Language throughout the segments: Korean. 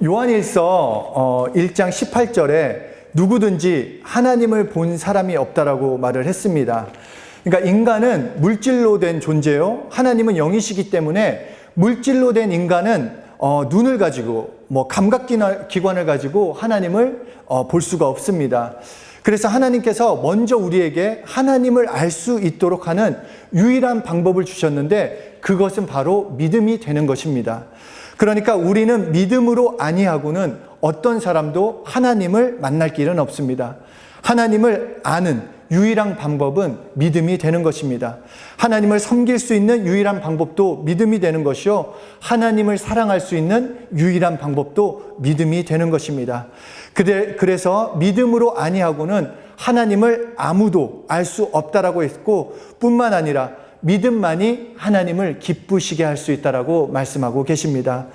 요한일서 1장 18절에 누구든지 하나님을 본 사람이 없다라고 말을 했습니다. 그러니까 인간은 물질로 된 존재요. 하나님은 영이시기 때문에 물질로 된 인간은 눈을 가지고 감각기관을 가지고 하나님을 볼 수가 없습니다. 그래서 하나님께서 먼저 우리에게 하나님을 알 수 있도록 하는 유일한 방법을 주셨는데 그것은 바로 믿음이 되는 것입니다. 그러니까 우리는 믿음으로 아니하고는 어떤 사람도 하나님을 만날 길은 없습니다. 하나님을 아는 유일한 방법은 믿음이 되는 것입니다. 하나님을 섬길 수 있는 유일한 방법도 믿음이 되는 것이요, 하나님을 사랑할 수 있는 유일한 방법도 믿음이 되는 것입니다. 그래서 믿음으로 아니하고는 하나님을 아무도 알 수 없다라고 했고, 뿐만 아니라 믿음만이 하나님을 기쁘시게 할 수 있다라고 말씀하고 계십니다.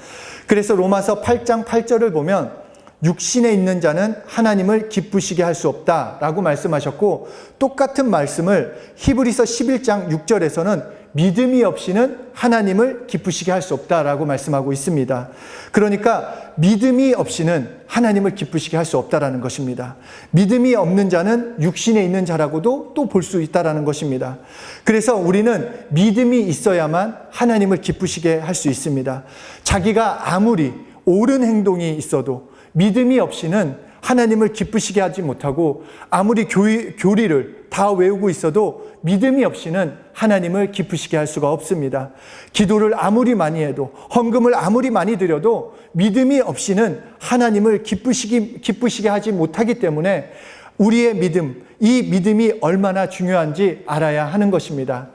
그래서 로마서 8장 8절을 보면 육신에 있는 자는 하나님을 기쁘시게 할 수 없다라고 말씀하셨고, 똑같은 말씀을 히브리서 11장 6절에서는 믿음이 없이는 하나님을 기쁘시게 할 수 없다라고 말씀하고 있습니다. 그러니까 믿음이 없이는 하나님을 기쁘시게 할 수 없다라는 것입니다. 믿음이 없는 자는 육신에 있는 자라고도 또 볼 수 있다라는 것입니다. 그래서 우리는 믿음이 있어야만 하나님을 기쁘시게 할 수 있습니다. 자기가 아무리 옳은 행동이 있어도 믿음이 없이는 하나님을 기쁘시게 하지 못하고, 아무리 교리를 다 외우고 있어도 믿음이 없이는 하나님을 기쁘시게 할 수가 없습니다. 기도를 아무리 많이 해도, 헌금을 아무리 많이 드려도 믿음이 없이는 하나님을 기쁘시게 하지 못하기 때문에 우리의 믿음, 이 믿음이 얼마나 중요한지 알아야 하는 것입니다.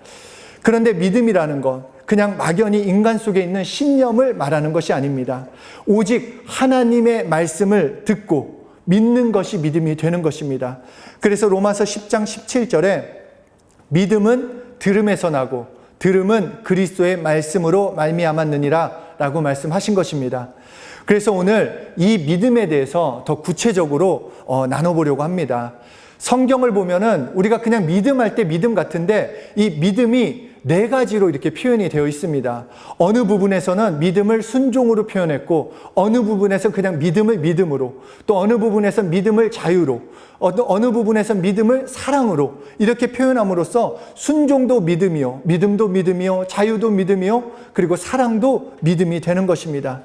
그런데 믿음이라는 것, 그냥 막연히 인간 속에 있는 신념을 말하는 것이 아닙니다. 오직 하나님의 말씀을 듣고 믿는 것이 믿음이 되는 것입니다. 그래서 로마서 10장 17절에 믿음은 들음에서 나고 들음은 그리스도의 말씀으로 말미암았느니라 라고 말씀하신 것입니다. 그래서 오늘 이 믿음에 대해서 더 구체적으로 나눠보려고 합니다. 성경을 보면은 우리가 그냥 믿음할 때 믿음 같은데, 이 믿음이 네 가지로 이렇게 표현이 되어 있습니다. 어느 부분에서는 믿음을 순종으로 표현했고, 어느 부분에서 그냥 믿음을 믿음으로, 또 어느 부분에서 믿음을 자유로, 어느 부분에서 믿음을 사랑으로 이렇게 표현함으로써 순종도 믿음이요, 믿음도 믿음이요, 자유도 믿음이요, 그리고 사랑도 믿음이 되는 것입니다.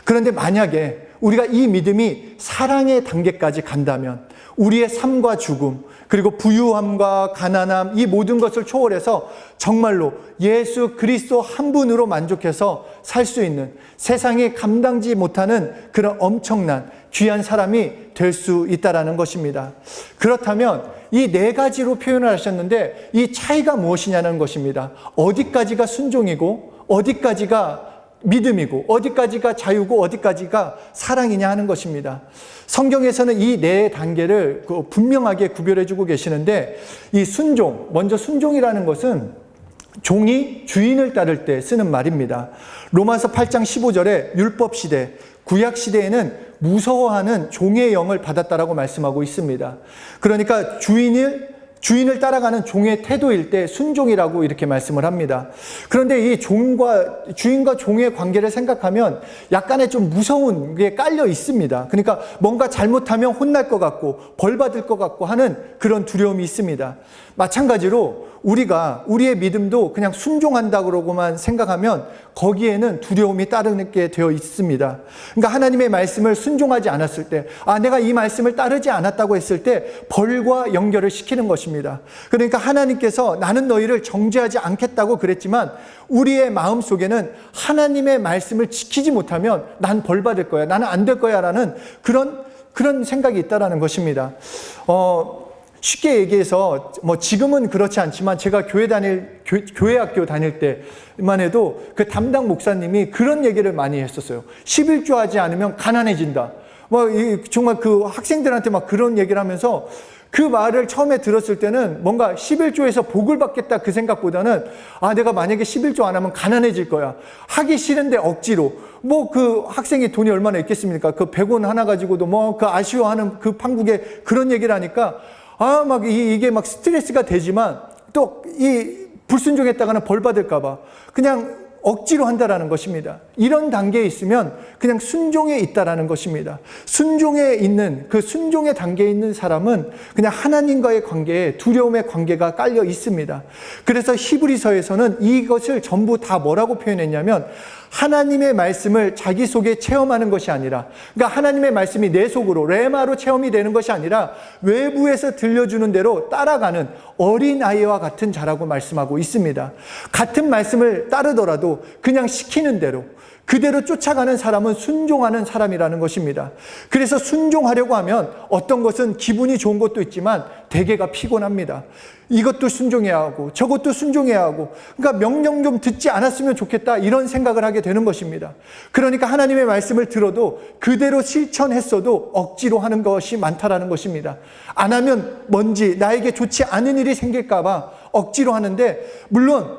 그런데 만약에 우리가 이 믿음이 사랑의 단계까지 간다면 우리의 삶과 죽음, 그리고 부유함과 가난함, 이 모든 것을 초월해서 정말로 예수 그리스도 한 분으로 만족해서 살 수 있는, 세상이 감당지 못하는 그런 엄청난 귀한 사람이 될 수 있다라는 것입니다. 그렇다면 이 네 가지로 표현을 하셨는데 이 차이가 무엇이냐는 것입니다. 어디까지가 순종이고 어디까지가 믿음이고 어디까지가 자유고 어디까지가 사랑이냐 하는 것입니다. 성경에서는 이 네 단계를 분명하게 구별해주고 계시는데, 이 순종, 먼저 순종이라는 것은 종이 주인을 따를 때 쓰는 말입니다. 로마서 8장 15절에 율법시대, 구약시대에는 무서워하는 종의 영을 받았다라고 말씀하고 있습니다. 그러니까 주인을 따라가는 종의 태도일 때 순종이라고 이렇게 말씀을 합니다. 그런데 이 주인과 종의 관계를 생각하면 약간의 좀 무서운 게 깔려 있습니다. 그러니까 뭔가 잘못하면 혼날 것 같고 벌 받을 것 같고 하는 그런 두려움이 있습니다. 마찬가지로 우리의 믿음도 그냥 순종한다고만 생각하면 거기에는 두려움이 따르게 되어 있습니다. 그러니까 하나님의 말씀을 순종하지 않았을 때, 내가 이 말씀을 따르지 않았다고 했을 때 벌과 연결을 시키는 것입니다. 그러니까 하나님께서 나는 너희를 정죄하지 않겠다고 그랬지만 우리의 마음 속에는 하나님의 말씀을 지키지 못하면 난 벌 받을 거야, 나는 안 될 거야 라는 그런 생각이 있다라는 것입니다. 쉽게 얘기해서 지금은 그렇지 않지만 제가 교회 학교 다닐 때만 해도 그 담당 목사님이 그런 얘기를 많이 했었어요. 11조 하지 않으면 가난해진다. 정말 그 학생들한테 막 그런 얘기를 하면서, 그 말을 처음에 들었을 때는 뭔가 11조에서 복을 받겠다 그 생각보다는 내가 만약에 11조 안 하면 가난해질 거야. 하기 싫은데 억지로. 그 학생이 돈이 얼마나 있겠습니까? 그 100원 하나 가지고도 그 아쉬워하는 그 판국에 그런 얘기를 하니까 이게 막 스트레스가 되지만 또 이 불순종했다가는 벌 받을까봐 그냥 억지로 한다라는 것입니다. 이런 단계에 있으면 그냥 순종에 있다라는 것입니다. 순종에 있는, 그 순종의 단계에 있는 사람은 그냥 하나님과의 관계에 두려움의 관계가 깔려 있습니다. 그래서 히브리서에서는 이것을 전부 다 뭐라고 표현했냐면, 하나님의 말씀을 자기 속에 체험하는 것이 아니라, 그러니까 하나님의 말씀이 내 속으로 레마로 체험이 되는 것이 아니라 외부에서 들려주는 대로 따라가는 어린아이와 같은 자라고 말씀하고 있습니다. 같은 말씀을 따르더라도 그냥 시키는 대로 그대로 쫓아가는 사람은 순종하는 사람이라는 것입니다. 그래서 순종하려고 하면 어떤 것은 기분이 좋은 것도 있지만 대개가 피곤합니다. 이것도 순종해야 하고 저것도 순종해야 하고, 그러니까 명령 좀 듣지 않았으면 좋겠다, 이런 생각을 하게 되는 것입니다. 그러니까 하나님의 말씀을 들어도 그대로 실천했어도 억지로 하는 것이 많다라는 것입니다. 안 하면 뭔지 나에게 좋지 않은 일이 생길까 봐 억지로 하는데, 물론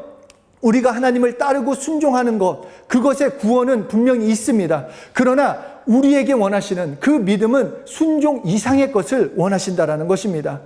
우리가 하나님을 따르고 순종하는 것, 그것의 구원은 분명히 있습니다. 그러나 우리에게 원하시는 그 믿음은 순종 이상의 것을 원하신다라는 것입니다.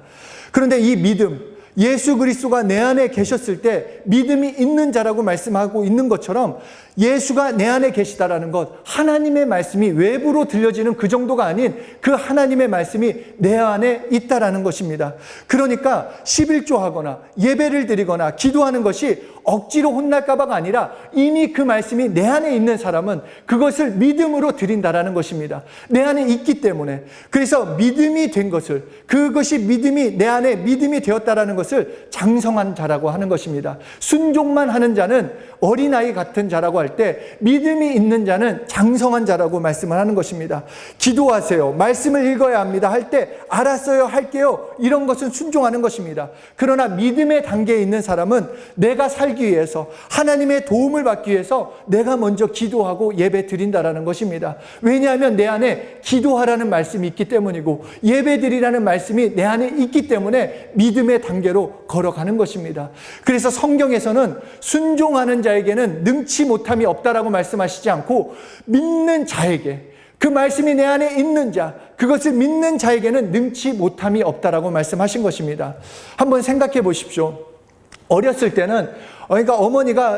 그런데 이 믿음, 예수 그리스도가 내 안에 계셨을 때 믿음이 있는 자라고 말씀하고 있는 것처럼, 예수가 내 안에 계시다라는 것, 하나님의 말씀이 외부로 들려지는 그 정도가 아닌 그 하나님의 말씀이 내 안에 있다라는 것입니다. 그러니까 11조 하거나 예배를 드리거나 기도하는 것이 억지로 혼날까 봐가 아니라 이미 그 말씀이 내 안에 있는 사람은 그것을 믿음으로 드린다라는 것입니다. 내 안에 있기 때문에. 그래서 믿음이 된 것을, 그것이 믿음이 내 안에 믿음이 되었다라는 것을 장성한 자라고 하는 것입니다. 순종만 하는 자는 어린아이 같은 자라고 할 때, 믿음이 있는 자는 장성한 자라고 말씀을 하는 것입니다. 기도하세요, 말씀을 읽어야 합니다 할 때 알았어요, 할게요, 이런 것은 순종하는 것입니다. 그러나 믿음의 단계에 있는 사람은 내가 살기 위해서, 하나님의 도움을 받기 위해서 내가 먼저 기도하고 예배 드린다라는 것입니다. 왜냐하면 내 안에 기도하라는 말씀이 있기 때문이고 예배 드리라는 말씀이 내 안에 있기 때문에 믿음의 단계로 걸어가는 것입니다. 그래서 성경에서는 순종하는 자에게는 능치 못함이 없다라고 말씀하시지 않고, 믿는 자에게, 그 말씀이 내 안에 있는 자, 그것을 믿는 자에게는 능치 못함이 없다라고 말씀하신 것입니다. 한번 생각해 보십시오. 어렸을 때는, 그러니까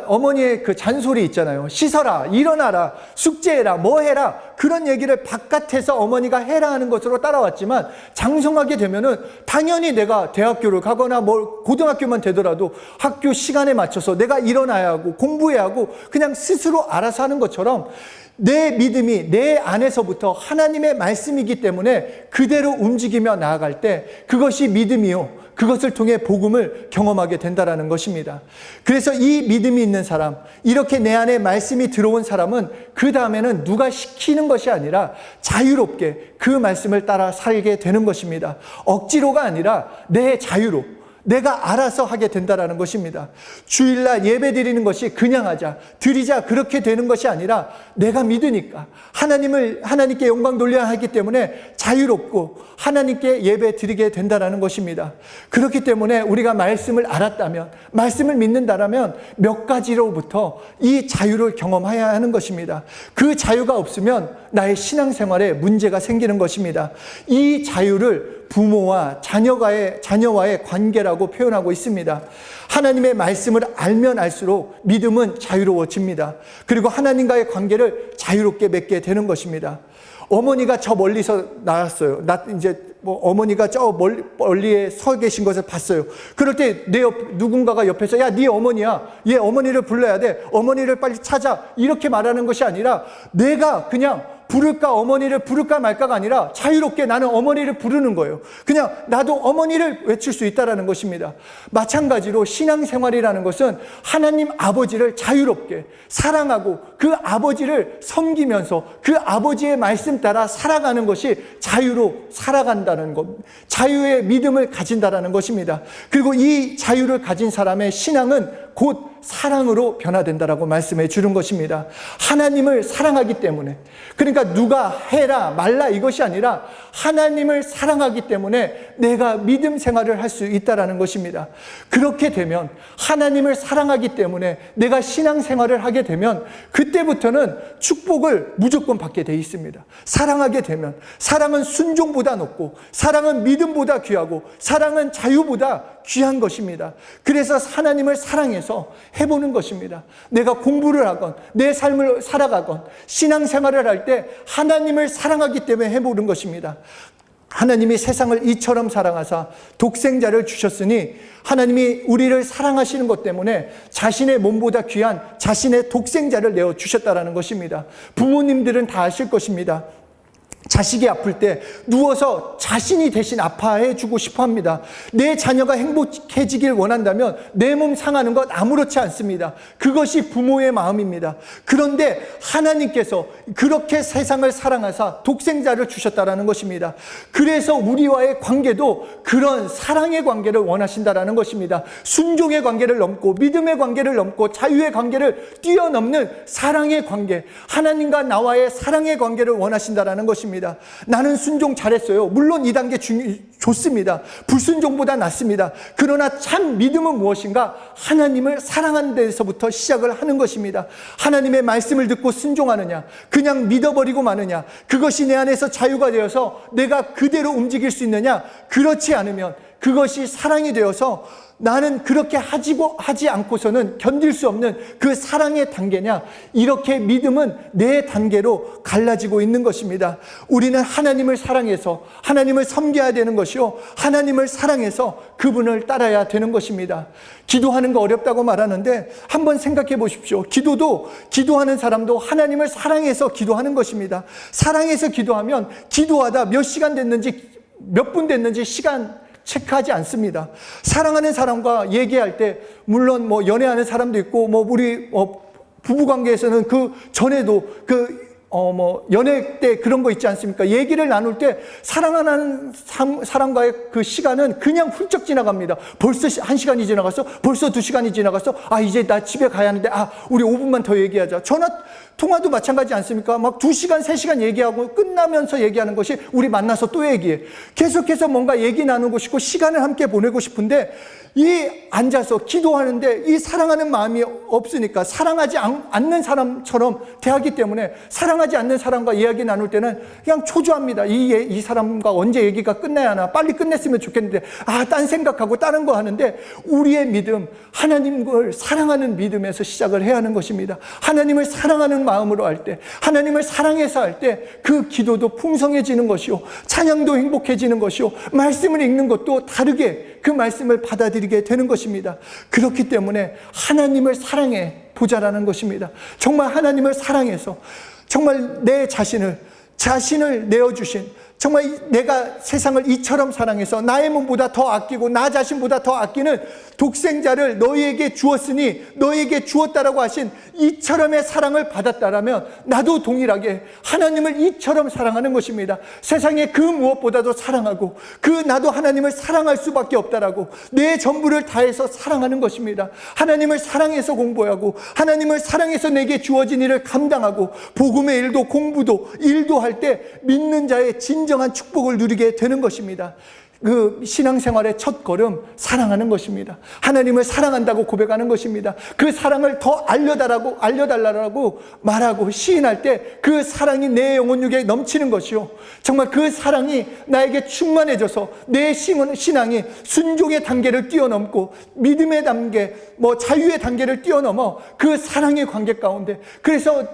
어머니의 그 잔소리 있잖아요. 씻어라, 일어나라, 숙제해라, 뭐 해라, 그런 얘기를 바깥에서 어머니가 해라 하는 것으로 따라왔지만, 장성하게 되면은 당연히 내가 대학교를 가거나 뭐 고등학교만 되더라도 학교 시간에 맞춰서 내가 일어나야 하고 공부해야 하고 그냥 스스로 알아서 하는 것처럼, 내 믿음이 내 안에서부터 하나님의 말씀이기 때문에 그대로 움직이며 나아갈 때 그것이 믿음이요, 그것을 통해 복음을 경험하게 된다라는 것입니다. 그래서 이 믿음이 있는 사람, 이렇게 내 안에 말씀이 들어온 사람은 그 다음에는 누가 시키는 것이 아니라 자유롭게 그 말씀을 따라 살게 되는 것입니다. 억지로가 아니라 내 자유로, 내가 알아서 하게 된다라는 것입니다. 주일날 예배 드리는 것이 그냥 하자, 드리자, 그렇게 되는 것이 아니라 내가 믿으니까, 하나님께 영광 돌려야 하기 때문에 자유롭고 하나님께 예배 드리게 된다라는 것입니다. 그렇기 때문에 우리가 말씀을 알았다면, 말씀을 믿는다라면 몇 가지로부터 이 자유를 경험해야 하는 것입니다. 그 자유가 없으면 나의 신앙생활에 문제가 생기는 것입니다. 이 자유를 부모와 자녀와의 관계라고 표현하고 있습니다. 하나님의 말씀을 알면 알수록 믿음은 자유로워집니다. 그리고 하나님과의 관계를 자유롭게 맺게 되는 것입니다. 어머니가 저 멀리서 나왔어요. 어머니가 저 멀리에 서 계신 것을 봤어요. 그럴 때 누군가가 옆에서, 야, 네 어머니야, 얘 어머니를 불러야 돼, 어머니를 빨리 찾아, 이렇게 말하는 것이 아니라, 내가 그냥 어머니를 부를까 말까가 아니라 자유롭게 나는 어머니를 부르는 거예요. 그냥 나도 어머니를 외칠 수 있다라는 것입니다. 마찬가지로 신앙생활이라는 것은 하나님 아버지를 자유롭게 사랑하고 그 아버지를 섬기면서 그 아버지의 말씀 따라 살아가는 것이 자유로 살아간다는 것, 자유의 믿음을 가진다라는 것입니다. 그리고 이 자유를 가진 사람의 신앙은 곧 사랑으로 변화된다라고 말씀해 주는 것입니다. 하나님을 사랑하기 때문에, 그러니까 누가 해라 말라 이것이 아니라 하나님을 사랑하기 때문에 내가 믿음 생활을 할 수 있다라는 것입니다. 그렇게 되면, 하나님을 사랑하기 때문에 내가 신앙 생활을 하게 되면 그 그때부터는 축복을 무조건 받게 돼 있습니다. 사랑하게 되면, 사랑은 순종보다 높고, 사랑은 믿음보다 귀하고, 사랑은 자유보다 귀한 것입니다. 그래서 하나님을 사랑해서 해보는 것입니다. 내가 공부를 하건, 내 삶을 살아가건, 신앙생활을 할 때 하나님을 사랑하기 때문에 해보는 것입니다. 하나님이 세상을 이처럼 사랑하사 독생자를 주셨으니 하나님이 우리를 사랑하시는 것 때문에 자신의 몸보다 귀한 자신의 독생자를 내어 주셨다라는 것입니다. 부모님들은 다 아실 것입니다. 자식이 아플 때 누워서 자신이 대신 아파해 주고 싶어 합니다. 내 자녀가 행복해지길 원한다면 내 몸 상하는 것 아무렇지 않습니다. 그것이 부모의 마음입니다. 그런데 하나님께서 그렇게 세상을 사랑하사 독생자를 주셨다라는 것입니다. 그래서 우리와의 관계도 그런 사랑의 관계를 원하신다라는 것입니다. 순종의 관계를 넘고 믿음의 관계를 넘고 자유의 관계를 뛰어넘는 사랑의 관계, 하나님과 나와의 사랑의 관계를 원하신다라는 것입니다. 나는 순종 잘했어요. 물론 이 단계 좋습니다. 불순종보다 낫습니다. 그러나 참 믿음은 무엇인가? 하나님을 사랑하는 데서부터 시작을 하는 것입니다. 하나님의 말씀을 듣고 순종하느냐, 그냥 믿어버리고 마느냐, 그것이 내 안에서 자유가 되어서 내가 그대로 움직일 수 있느냐, 그렇지 않으면 그것이 사랑이 되어서 나는 그렇게 하지 않고서는 견딜 수 없는 그 사랑의 단계냐, 이렇게 믿음은 내 단계로 갈라지고 있는 것입니다. 우리는 하나님을 사랑해서 하나님을 섬겨야 되는 것이요, 하나님을 사랑해서 그분을 따라야 되는 것입니다. 기도하는 거 어렵다고 말하는데 한번 생각해 보십시오. 기도하는 사람도 하나님을 사랑해서 기도하는 것입니다. 사랑해서 기도하면 기도하다 몇 시간 됐는지 몇 분 됐는지 시간 체크하지 않습니다. 사랑하는 사람과 얘기할 때, 물론 연애하는 사람도 있고, 우리 부부관계에서는 그 전에도 연애 때 그런 거 있지 않습니까? 얘기를 나눌 때 사랑하는 사람과의 그 시간은 그냥 훌쩍 지나갑니다. 벌써 1시간이 지나갔어? 벌써 2시간이 지나갔어? 이제 나 집에 가야 하는데, 우리 5분만 더 얘기하자. 통화도 마찬가지 않습니까? 2시간, 3시간 얘기하고 끝나면서 얘기하는 것이 우리 만나서 또 얘기해. 계속해서 뭔가 얘기 나누고 싶고 시간을 함께 보내고 싶은데, 이 앉아서 기도하는데 이 사랑하는 마음이 없으니까 사랑하지 않는 사람처럼 대하기 때문에 사랑하지 않는 사람과 이야기 나눌 때는 그냥 초조합니다. 이 사람과 언제 얘기가 끝나야 하나, 빨리 끝냈으면 좋겠는데 딴 생각하고 다른 거 하는데, 우리의 믿음, 하나님을 사랑하는 믿음에서 시작을 해야 하는 것입니다. 하나님을 사랑하는 마음으로 할 때, 하나님을 사랑해서 할 때 그 기도도 풍성해지는 것이요, 찬양도 행복해지는 것이요, 말씀을 읽는 것도 다르게 그 말씀을 받아들이게 되는 것입니다. 그렇기 때문에 하나님을 사랑해 보자라는 것입니다. 정말 하나님을 사랑해서 정말 내 자신을 내어주신, 정말 내가 세상을 이처럼 사랑해서 나의 몸보다 더 아끼고 나 자신보다 더 아끼는 독생자를 너희에게 주었으니 너희에게 주었다라고 하신 이처럼의 사랑을 받았다라면 나도 동일하게 하나님을 이처럼 사랑하는 것입니다. 세상에 그 무엇보다도 사랑하고 나도 하나님을 사랑할 수밖에 없다라고 내 전부를 다해서 사랑하는 것입니다. 하나님을 사랑해서 공부하고 하나님을 사랑해서 내게 주어진 일을 감당하고 복음의 일도 공부도 일도 할 때 믿는 자의 진정한 축복을 누리게 되는 것입니다. 그 신앙생활의 첫 걸음, 사랑하는 것입니다. 하나님을 사랑한다고 고백하는 것입니다. 그 사랑을 더 알려달라고 말하고 시인할 때 그 사랑이 내 영혼 육에 넘치는 것이요, 정말 그 사랑이 나에게 충만해져서 내 신앙이 순종의 단계를 뛰어넘고 믿음의 단계, 자유의 단계를 뛰어넘어 그 사랑의 관계 가운데, 그래서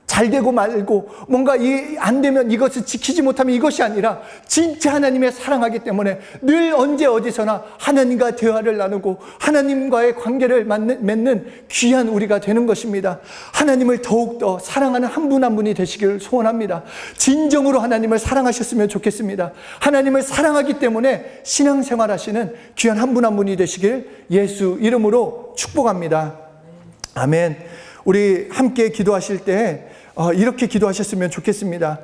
잘 되고 말고 뭔가 안 되면 이것을 지키지 못하면 이것이 아니라 진짜 하나님의 사랑하기 때문에 늘 언제 어디서나 하나님과 대화를 나누고 하나님과의 관계를 맺는 귀한 우리가 되는 것입니다. 하나님을 더욱더 사랑하는 한 분 한 분이 되시기를 소원합니다. 진정으로 하나님을 사랑하셨으면 좋겠습니다. 하나님을 사랑하기 때문에 신앙생활 하시는 귀한 한 분 한 분이 되시길 예수 이름으로 축복합니다. 아멘. 우리 함께 기도하실 때 이렇게 기도하셨으면 좋겠습니다.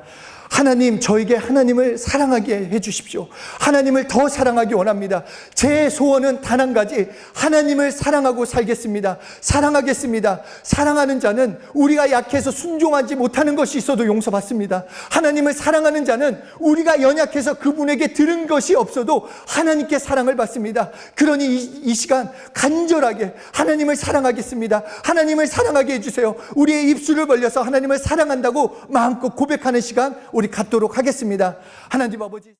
하나님, 저에게 하나님을 사랑하게 해주십시오. 하나님을 더 사랑하기 원합니다. 제 소원은 단 한 가지, 하나님을 사랑하고 살겠습니다. 사랑하겠습니다. 사랑하는 자는 우리가 약해서 순종하지 못하는 것이 있어도 용서받습니다. 하나님을 사랑하는 자는 우리가 연약해서 그분에게 들은 것이 없어도 하나님께 사랑을 받습니다. 그러니 이 시간 간절하게 하나님을 사랑하겠습니다. 하나님을 사랑하게 해주세요. 우리의 입술을 벌려서 하나님을 사랑한다고 마음껏 고백하는 시간 우리 갖도록 하겠습니다. 하나님 아버지.